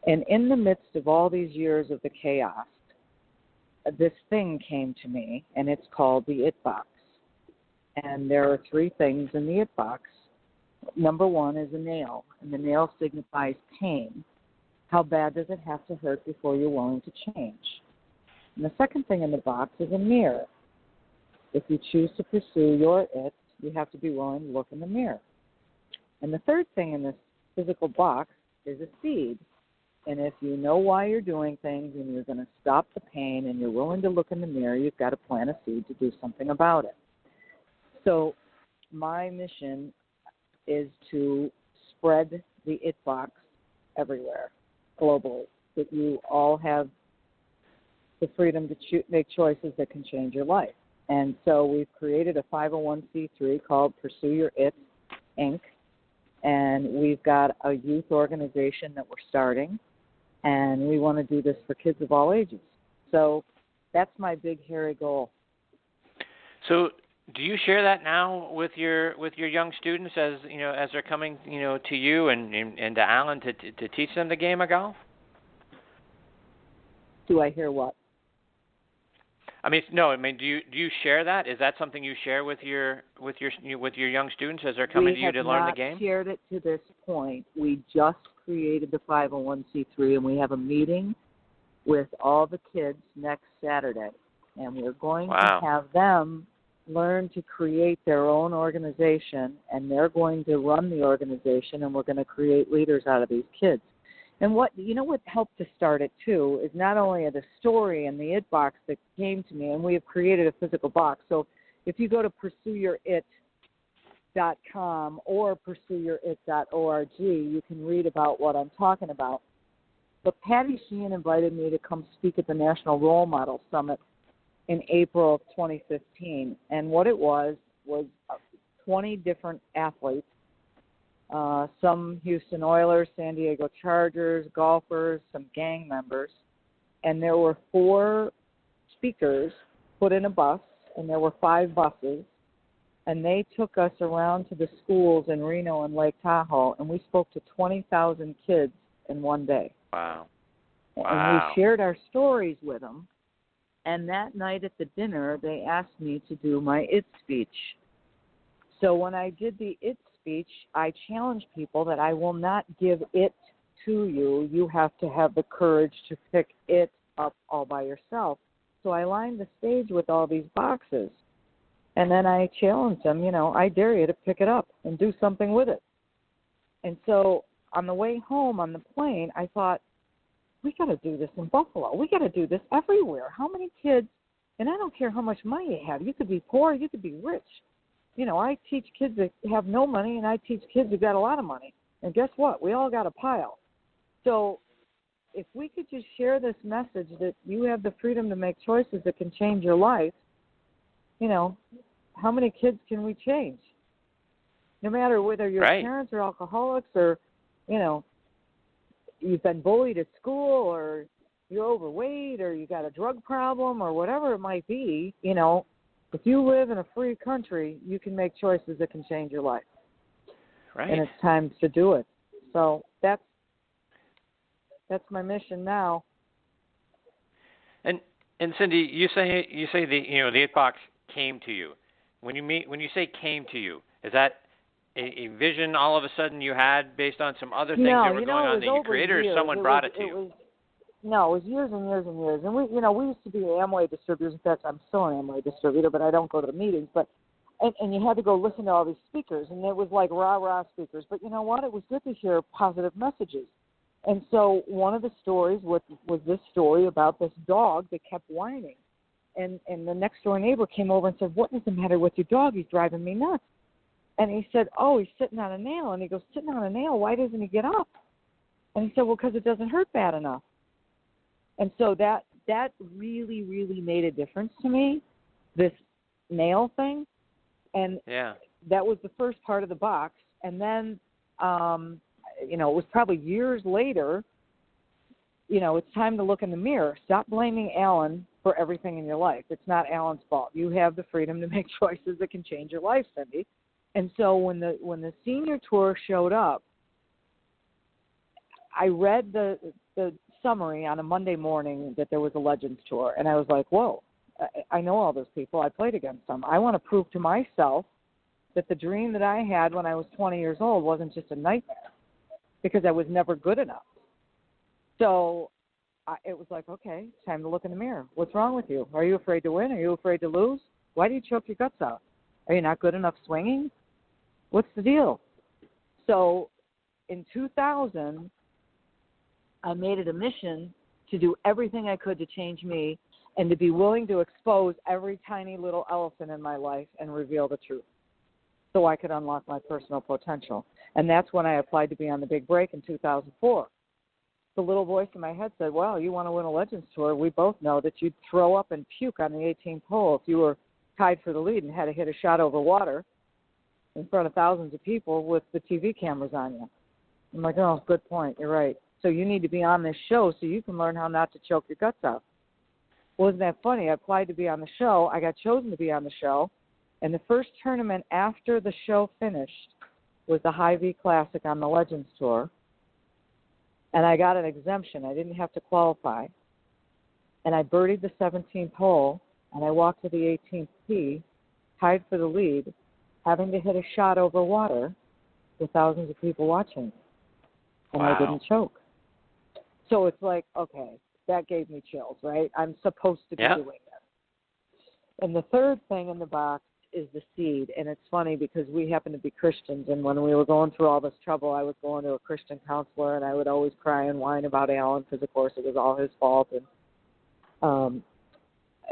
And in the midst of all these years of the chaos, this thing came to me, and it's called the It Box. And there are 3 things in the It Box. Number 1 is a nail, and the nail signifies pain. How bad does it have to hurt before you're willing to change? And the second thing in the box is a mirror. If you choose to pursue your it, you have to be willing to look in the mirror. And the third thing in this physical box is a seed. And if you know why you're doing things and you're going to stop the pain and you're willing to look in the mirror, you've got to plant a seed to do something about it. So my mission is to spread the It Box everywhere, globally, that you all have the freedom to make choices that can change your life. And so we've created a 501c3 called Pursue Your It, Inc., and we've got a youth organization that we're starting, and we want to do this for kids of all ages. So that's my big, hairy goal. So do you share that now with your young students as they're coming to you and to Alan to teach them the game of golf? Do I hear what? Do you share that? Is that something you share with your young students as they're coming to you to learn the game? We have not shared it to this point. We just created the 501c3, and we have a meeting with all the kids next Saturday, and we're going to have them learn to create their own organization, and they're going to run the organization, and we're going to create leaders out of these kids. And what helped to start it, too, is not only the story and the It Box that came to me, and we have created a physical box. So if you go to pursueyourit.com or pursueyourit.org, you can read about what I'm talking about. But Patty Sheehan invited me to come speak at the National Role Model Summit in April of 2015. And what it was 20 different athletes, some Houston Oilers, San Diego Chargers, golfers, some gang members. And there were 4 speakers put in a bus, and there were 5 buses. And they took us around to the schools in Reno and Lake Tahoe, and we spoke to 20,000 kids in one day. Wow. And we shared our stories with them. And that night at the dinner, they asked me to do my It speech. So when I did the It speech, I challenged people that I will not give it to you. You have to have the courage to pick it up all by yourself. So I lined the stage with all these boxes. And then I challenged them, I dare you to pick it up and do something with it. And so on the way home on the plane, I thought, we got to do this in Buffalo. We got to do this everywhere. How many kids, and I don't care how much money you have. You could be poor, you could be rich. I teach kids that have no money, and I teach kids who got a lot of money. And guess what? We all got a pile. So if we could just share this message that you have the freedom to make choices that can change your life, how many kids can we change? No matter whether your parents are alcoholics or, you've been bullied at school or you're overweight or you got a drug problem or whatever it might be, if you live in a free country, you can make choices that can change your life. Right. And it's time to do it. So that's my mission now. And Cindy, you say the it box came to you. When you say came to you, is that a vision all of a sudden you had based on some other things that were going on that you created, or someone brought it to you? No, it was years and years and years. And we used to be Amway distributors. In fact, I'm still an Amway distributor, but I don't go to the meetings. But and you had to go listen to all these speakers, and it was like rah-rah speakers. But you know what? It was good to hear positive messages. And so one of the stories was this story about this dog that kept whining. And the next door neighbor came over and said, "What is the matter with your dog? He's driving me nuts." And he said, "Oh, he's sitting on a nail." And he goes, "Sitting on a nail? Why doesn't he get up?" And he said, "Well, because it doesn't hurt bad enough." And so that really, really made a difference to me, this nail thing. And that was the first part of the box. And then, it was probably years later, it's time to look in the mirror. Stop blaming Alan for everything in your life. It's not Alan's fault. You have the freedom to make choices that can change your life, Cindy. And so when the senior tour showed up, I read the summary on a Monday morning that there was a Legends Tour, and I was like, whoa, I know all those people. I played against them. I want to prove to myself that the dream that I had when I was 20 years old wasn't just a nightmare, because I was never good enough. So it was like, okay, time to look in the mirror. What's wrong with you? Are you afraid to win? Are you afraid to lose? Why do you choke your guts out? Are you not good enough swinging? What's the deal? So in 2000, I made it a mission to do everything I could to change me and to be willing to expose every tiny little elephant in my life and reveal the truth so I could unlock my personal potential. And that's when I applied to be on the big break in 2004. The little voice in my head said, well, you want to win a Legends Tour. We both know that you'd throw up and puke on the 18th hole if you were tied for the lead and had to hit a shot over water in front of thousands of people with the TV cameras on you. I'm like, oh, good point. You're right. So you need to be on this show so you can learn how not to choke your guts out. Well, isn't that funny? I applied to be on the show. I got chosen to be on the show. And the first tournament after the show finished was the Hy-Vee Classic on the Legends Tour. And I got an exemption. I didn't have to qualify. And I birdied the 17th hole, and I walked to the 18th tee, tied for the lead, having to hit a shot over water with thousands of people watching. And wow. I didn't choke. So it's like, okay, that gave me chills, right? I'm supposed to be doing this. And the third thing in the box is the seed. And it's funny because we happen to be Christians. And when we were going through all this trouble, I was going to a Christian counselor, and I would always cry and whine about Alan because, of course, it was all his fault. And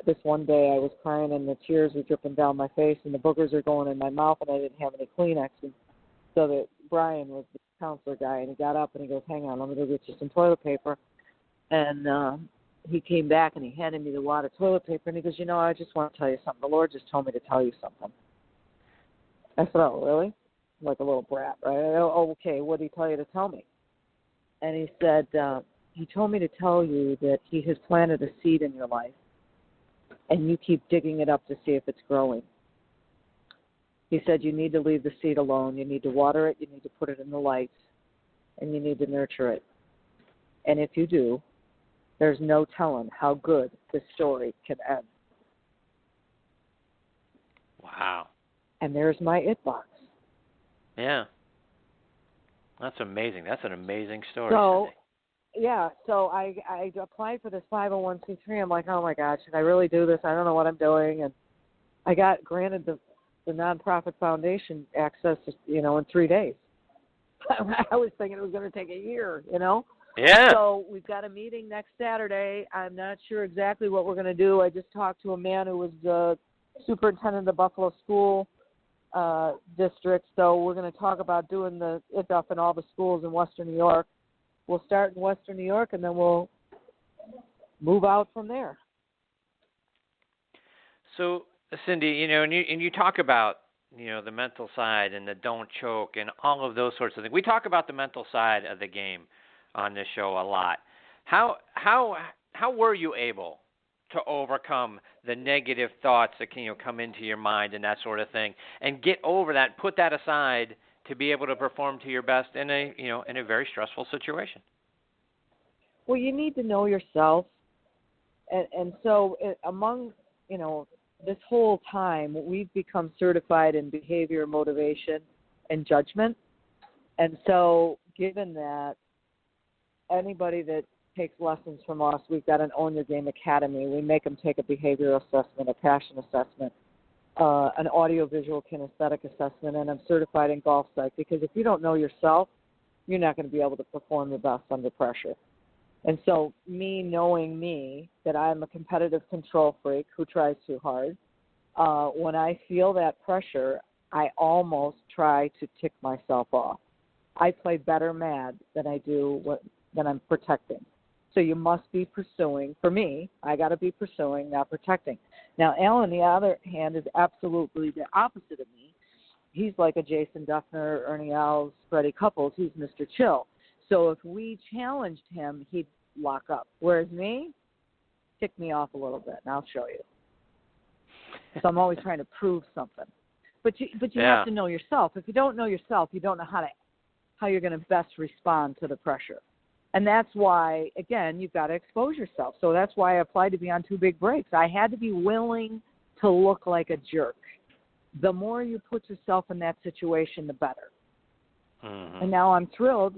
this one day I was crying, and the tears were dripping down my face, and the boogers are going in my mouth, and I didn't have any Kleenex. And so that Brian was the counselor guy, and he got up and he goes, hang on, let me go get you some toilet paper. And he came back and he handed me the wad of toilet paper, and he goes, I just want to tell you something. The Lord just told me to tell you something. I said, oh, really? Like a little brat, right? Oh, okay, what did he tell you to tell me? And he said, he told me to tell you that he has planted a seed in your life, and you keep digging it up to see if it's growing. He said you need to leave the seed alone. You need to water it. You need to put it in the light, and you need to nurture it. And if you do, there's no telling how good this story can end. Wow. And there's my it box. Yeah. That's amazing. That's an amazing story. So, yeah, so I applied for this 501c3. I'm like, oh, my God, should I really do this? I don't know what I'm doing. And I got granted the nonprofit foundation access, in 3 days. I was thinking it was going to take a year, Yeah. So we've got a meeting next Saturday. I'm not sure exactly what we're going to do. I just talked to a man who was the superintendent of the Buffalo School District. So we're going to talk about doing the IDUF in all the schools in Western New York. We'll start in Western New York, and then we'll move out from there. So, Cindy, and you talk about, the mental side and the don't choke and all of those sorts of things. We talk about the mental side of the game on this show a lot. How were you able to overcome the negative thoughts that can come into your mind and that sort of thing, and get over that, put that aside to be able to perform to your best in a very stressful situation? Well, you need to know yourself, and so among this whole time we've become certified in behavior, motivation, and judgment, and so given that anybody that takes lessons from us, we've got an Own Your Game Academy. We make them take a behavioral assessment, a passion assessment, an audio-visual kinesthetic assessment, and I'm certified in golf psych, because if you don't know yourself, you're not going to be able to perform your best under pressure. And so me knowing me, that I'm a competitive control freak who tries too hard, when I feel that pressure, I almost try to tick myself off. I play better mad than I do than I'm protecting. So you must be pursuing. For me, I got to be pursuing, not protecting. Now, Alan, on the other hand, is absolutely the opposite of me. He's like a Jason Duffner, Ernie Els, Freddie Couples. He's Mr. Chill. So if we challenged him, he'd lock up. Whereas me, tick me off a little bit, and I'll show you. So I'm always trying to prove something. But you have to know yourself. If you don't know yourself, you don't know how you're going to best respond to the pressure. And that's why, again, you've got to expose yourself. So that's why I applied to be on 2 big breaks. I had to be willing to look like a jerk. The more you put yourself in that situation, the better. Mm-hmm. And now I'm thrilled,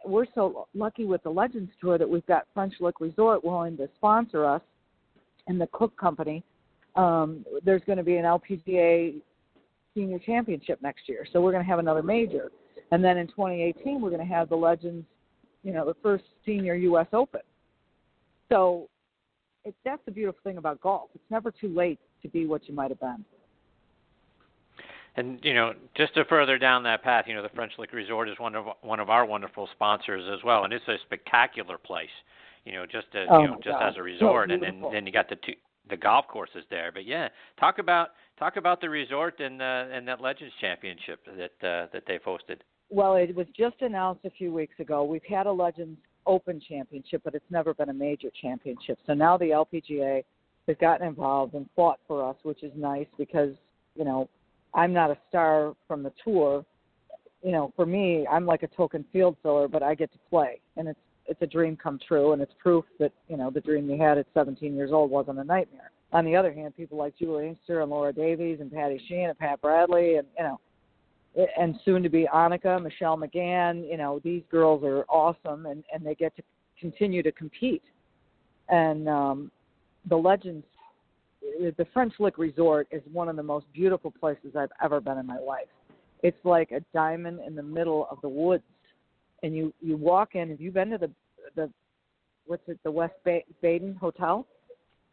we're so lucky with the Legends Tour that we've got French Lick Resort willing to sponsor us, and the Cook Company. There's going to be an LPGA Senior Championship next year, so we're going to have another major. And then in 2018, we're going to have the Legends, the first senior U.S. Open. So that's the beautiful thing about golf. It's never too late to be what you might have been. And, just to further down that path, the French Lick Resort is one of our wonderful sponsors as well, and it's a spectacular place, just as a resort, so and then you got the golf courses there. But yeah, talk about the resort and that Legends Championship that they've hosted. Well, it was just announced a few weeks ago. We've had a Legends Open Championship, but it's never been a major championship. So now the LPGA has gotten involved and fought for us, which is nice because, I'm not a star from the tour. For me, I'm like a token field filler, but I get to play. And it's a dream come true, and it's proof that, the dream you had at 17 years old wasn't a nightmare. On the other hand, people like Julie Inkster and Laura Davies and Patty Sheehan and Pat Bradley and soon to be Annika, Michelle McGann, these girls are awesome, and they get to continue to compete. And the Legends, the French Lick Resort is one of the most beautiful places I've ever been in my life. It's like a diamond in the middle of the woods. And you walk in. Have you been to the West Baden Hotel?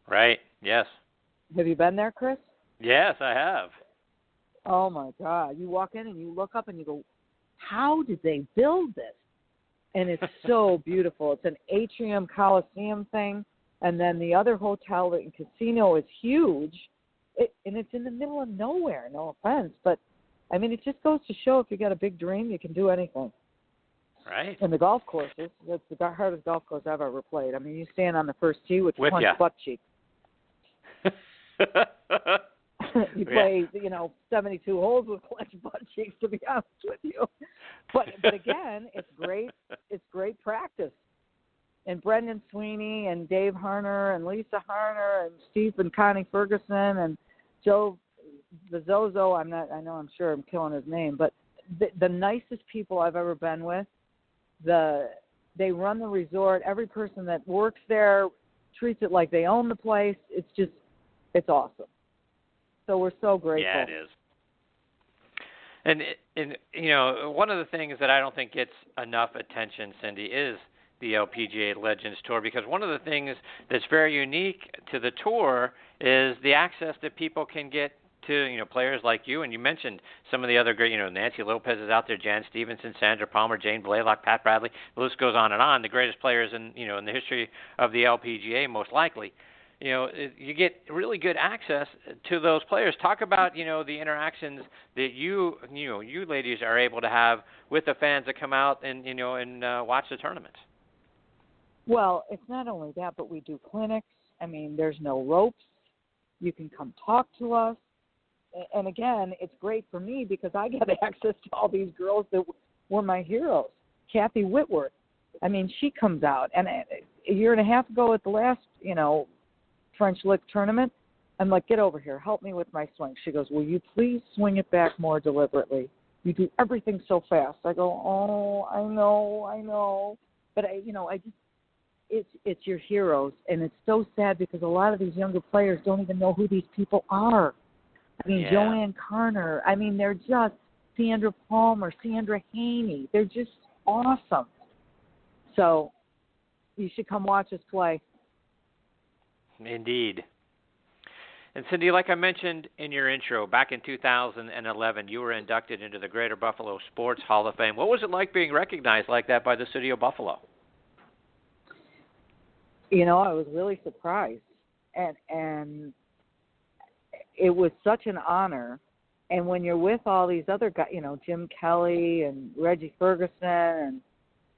Right, yes. Have you been there, Chris? Yes, I have. Oh, my God. You walk in and you look up and you go, how did they build this? And it's so beautiful. It's an atrium coliseum thing. And then the other hotel and casino is huge. And it's in the middle of nowhere, no offense. But, it just goes to show if you got a big dream, you can do anything. Right. And the golf courses, that's the hardest golf course I've ever played. You stand on the first tee with clenched butt cheeks. You play, 72 holes with clenched butt cheeks, to be honest with you. But again, it's great practice. And Brendan Sweeney and Dave Harner and Lisa Harner and Steve and Connie Ferguson and Joe Zozo, I'm sure I'm killing his name, but the nicest people I've ever been with. They run the resort. Every person that works there treats it like they own the place. It's awesome. So we're so grateful. Yeah, it is. And one of the things that I don't think gets enough attention, Cindy, is the LPGA Legends Tour, because one of the things that's very unique to the tour is the access that people can get to, players like you. And you mentioned some of the other great, Nancy Lopez is out there, Jan Stevenson, Sandra Palmer, Jane Blaylock, Pat Bradley. The list goes on and on. The greatest players in the history of the LPGA, most likely. You get really good access to those players. Talk about, the interactions that you ladies are able to have with the fans that come out and watch the tournaments. Well, it's not only that, but we do clinics. There's no ropes. You can come talk to us. And again, it's great for me because I get access to all these girls that were my heroes. Kathy Whitworth. I mean, she comes out. And a year and a half ago at the last, French Lick tournament, I'm like, get over here. Help me with my swing. She goes, will you please swing it back more deliberately? You do everything so fast. I go, oh, I know. But, it's your heroes. And it's so sad because a lot of these younger players don't even know who these people are. I mean, Joanne Carner. I mean, they're just Sandra Palmer, Sandra Haney. They're just awesome. So you should come watch us play. Indeed. And Cindy, like I mentioned in your intro, back in 2011, you were inducted into the Greater Buffalo Sports Hall of Fame. What was it like being recognized like that by the city of Buffalo? I was really surprised. And it was such an honor. And when you're with all these other guys, Jim Kelly and Reggie Ferguson and,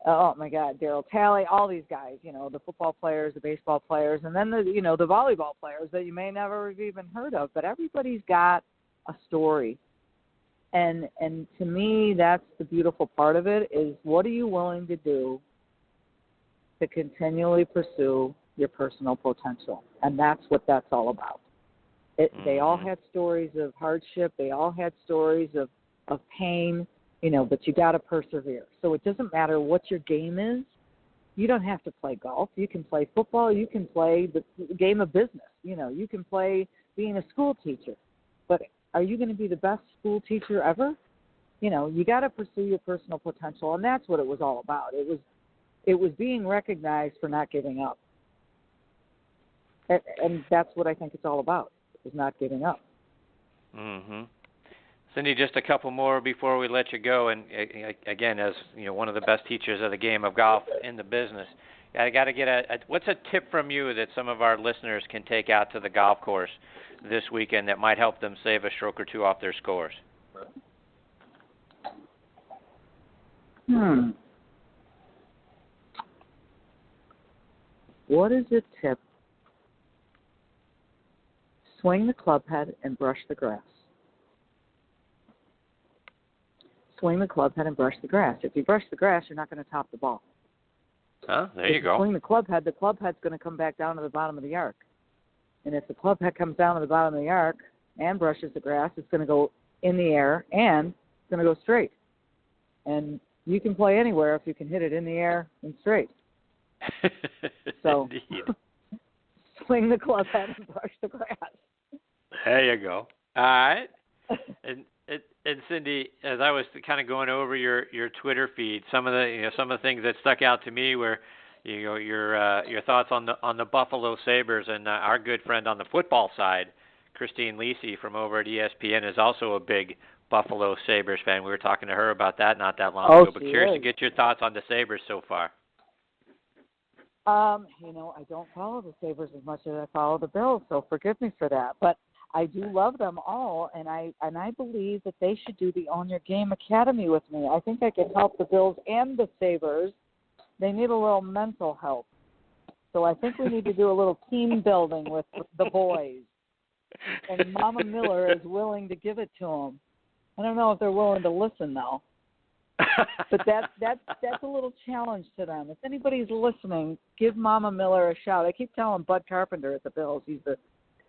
oh, my God, Darryl Talley, all these guys, the football players, the baseball players, and then the volleyball players that you may never have even heard of. But everybody's got a story. And to me, that's the beautiful part of it is what are you willing to do to continually pursue your personal potential? And that's what that's all about. They all had stories of hardship. They all had stories of pain, but you got to persevere. So it doesn't matter what your game is. You don't have to play golf. You can play football. You can play the game of business. You can play being a school teacher. But are you going to be the best school teacher ever? You got to pursue your personal potential, and that's what it was all about. It was being recognized for not giving up. And that's what I think it's all about. Is not giving up. Mm-hmm. Cindy, just a couple more before we let you go. And again, as one of the best teachers of the game of golf in the business, I got to get what's a tip from you that some of our listeners can take out to the golf course this weekend that might help them save a stroke or two off their scores? What is a tip? Swing the club head and brush the grass. Swing the club head and brush the grass. If you brush the grass, you're not going to top the ball. There you go. Swing the club head's going to come back down to the bottom of the arc. And if the club head comes down to the bottom of the arc and brushes the grass, it's going to go in the air and it's going to go straight. And you can play anywhere if you can hit it in the air and straight. So swing the club head and brush the grass. There you go. All right. And Cindy, as I was kind of going over your Twitter feed, some of the things that stuck out to me were your thoughts on the Buffalo Sabres, and our good friend on the football side, Christine Lisi from over at ESPN, is also a big Buffalo Sabres fan. We were talking to her about that not that long ago, but curious to get your thoughts on the Sabres so far. I don't follow the Sabres as much as I follow the Bills, so forgive me for that. But I do love them all, and I believe that they should do the Own Your Game Academy with me. I think I could help the Bills and the Sabres. They need a little mental help. So I think we need to do a little team building with the boys. And Mama Miller is willing to give it to them. I don't know if they're willing to listen, though. But that's a little challenge to them. If anybody's listening, give Mama Miller a shout. I keep telling Bud Carpenter at the Bills, he's the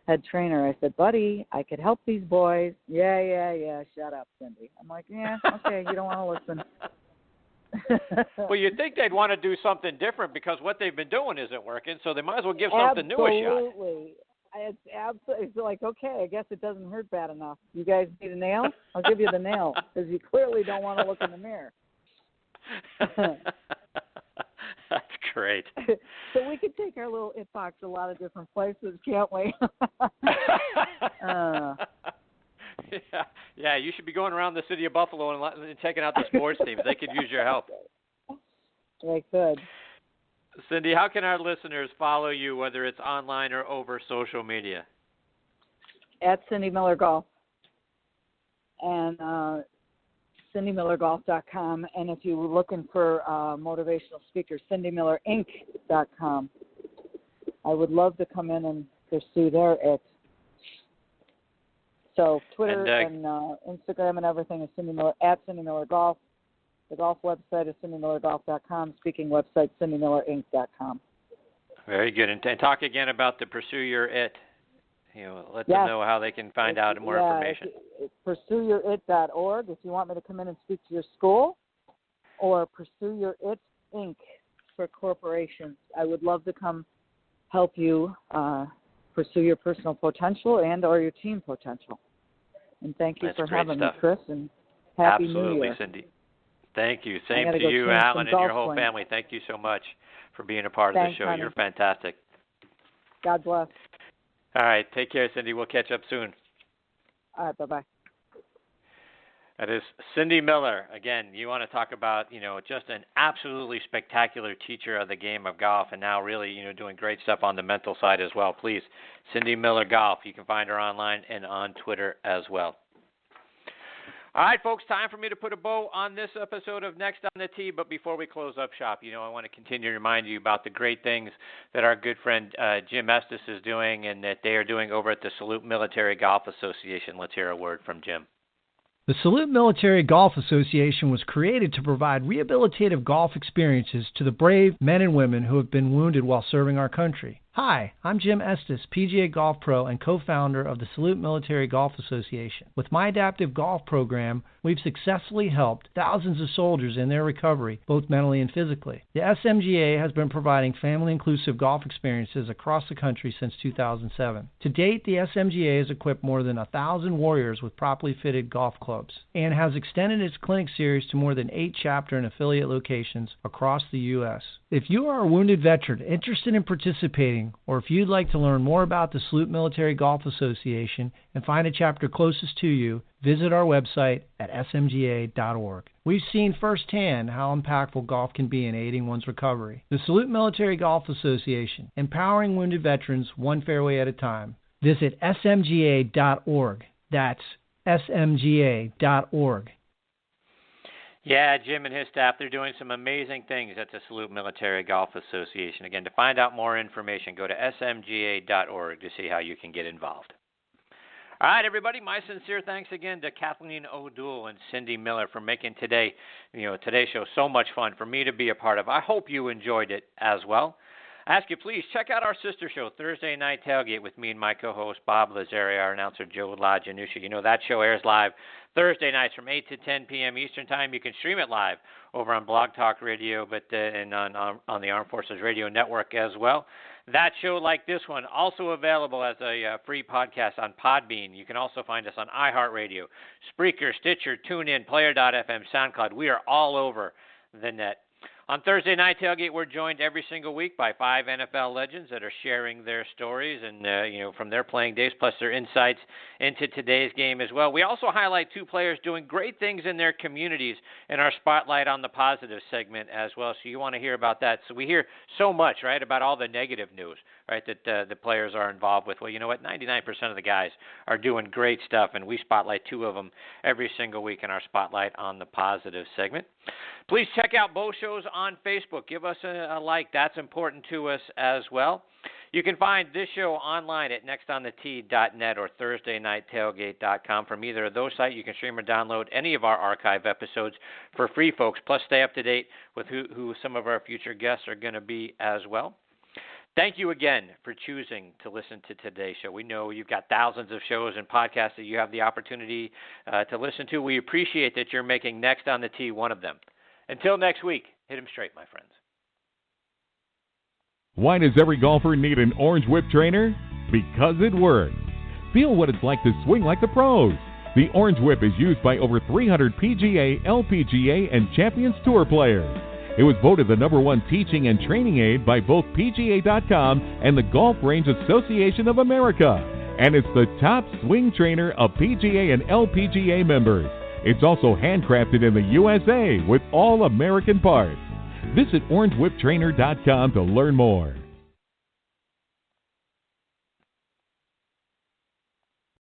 head trainer, I said, buddy, I could help these boys. Yeah, shut up, Cindy. I'm like, yeah, okay, you don't want to listen. Well, you'd think they'd want to do something different because what they've been doing isn't working, so they might as well give something new a shot. Absolutely. It's like, okay, I guess it doesn't hurt bad enough. You guys need a nail? I'll give you the nail because you clearly don't want to look in the mirror. That's great. So we could take our little Itbox a lot of different places, can't we? Yeah, you should be going around the city of Buffalo and checking out the sports teams. They could use your help. They could. Cindy, how can our listeners follow you, whether it's online or over social media? At Cindy Miller Golf. And CindyMillerGolf.com. And if you were looking for motivational speakers, CindyMillerInc.com. I would love to come in and pursue their it. So Twitter and Instagram and everything is Cindy Miller, at Cindy Miller Golf. The golf website is cindymillergolf.com. Speaking website, cindymillerinc.com. Very good. And talk again about the Pursue Your It. Let them know how they can find out more information. PursueYourIt.org if you want me to come in and speak to your school, or Pursue Your It Inc. for corporations. I would love to come help you pursue your personal potential and or your team potential. And thank you for having me, Chris, and Happy New Year. Absolutely, Cindy. Thank you. Same to you, Alan, and your whole family. Thank you so much for being a part of the show. Honey. You're fantastic. God bless. All right. Take care, Cindy. We'll catch up soon. All right. Bye-bye. That is Cindy Miller. Again, you want to talk about, just an absolutely spectacular teacher of the game of golf, and now really, doing great stuff on the mental side as well. Please, Cindy Miller Golf. You can find her online and on Twitter as well. All right, folks, time for me to put a bow on this episode of Next on the Tee. But before we close up shop, I want to continue to remind you about the great things that our good friend Jim Estes is doing and that they are doing over at the Salute Military Golf Association. Let's hear a word from Jim. The Salute Military Golf Association was created to provide rehabilitative golf experiences to the brave men and women who have been wounded while serving our country. Hi, I'm Jim Estes, PGA Golf Pro and co-founder of the Salute Military Golf Association. With my adaptive golf program, we've successfully helped thousands of soldiers in their recovery, both mentally and physically. The SMGA has been providing family-inclusive golf experiences across the country since 2007. To date, the SMGA has equipped more than 1,000 warriors with properly fitted golf clubs and has extended its clinic series to more than 8 chapter and affiliate locations across the U.S. If you are a wounded veteran interested in participating, or if you'd like to learn more about the Salute Military Golf Association and find a chapter closest to you, visit our website at smga.org. We've seen firsthand how impactful golf can be in aiding one's recovery. The Salute Military Golf Association, empowering wounded veterans one fairway at a time. Visit smga.org. That's smga.org. Yeah, Jim and his staff, they're doing some amazing things at the Salute Military Golf Association. Again, to find out more information, go to smga.org to see how you can get involved. All right, everybody, my sincere thanks again to Kathleen ODell and Cindy Miller for making today's show so much fun for me to be a part of. I hope you enjoyed it as well. I ask you, please check out our sister show, Thursday Night Tailgate, with me and my co-host, Bob Lazari, our announcer, Joe LaJanusha. That show airs live Thursday nights from 8 to 10 p.m. Eastern Time. You can stream it live over on Blog Talk Radio and on the Armed Forces Radio Network as well. That show, like this one, also available as a free podcast on Podbean. You can also find us on iHeartRadio, Spreaker, Stitcher, TuneIn, Player.fm, SoundCloud. We are all over the net. On Thursday Night Tailgate, we're joined every single week by 5 NFL legends that are sharing their stories and, from their playing days, plus their insights into today's game as well. We also highlight 2 players doing great things in their communities in our Spotlight on the Positive segment as well, so you want to hear about that. So we hear so much, right, about all the negative news, right, that the players are involved with. Well, you know what, 99% of the guys are doing great stuff, and we spotlight 2 of them every single week in our Spotlight on the Positive segment. Please check out both shows on Facebook. Give us a like. That's important to us as well. You can find this show online at nextonthetee.net or thursdaynigttailgate.com. From either of those sites, you can stream or download any of our archive episodes for free, folks, plus stay up to date with who some of our future guests are going to be as well. Thank you again for choosing to listen to today's show. We know you've got thousands of shows and podcasts that you have the opportunity to listen to. We appreciate that you're making Next on the Tee one of them. Until next week, hit 'em straight, my friends. Why does every golfer need an Orange Whip trainer? Because it works. Feel what it's like to swing like the pros. The Orange Whip is used by over 300 PGA, LPGA, and Champions Tour players. It was voted the #1 teaching and training aid by both PGA.com and the Golf Range Association of America. And it's the top swing trainer of PGA and LPGA members. It's also handcrafted in the USA with all American parts. Visit orangewhiptrainer.com to learn more.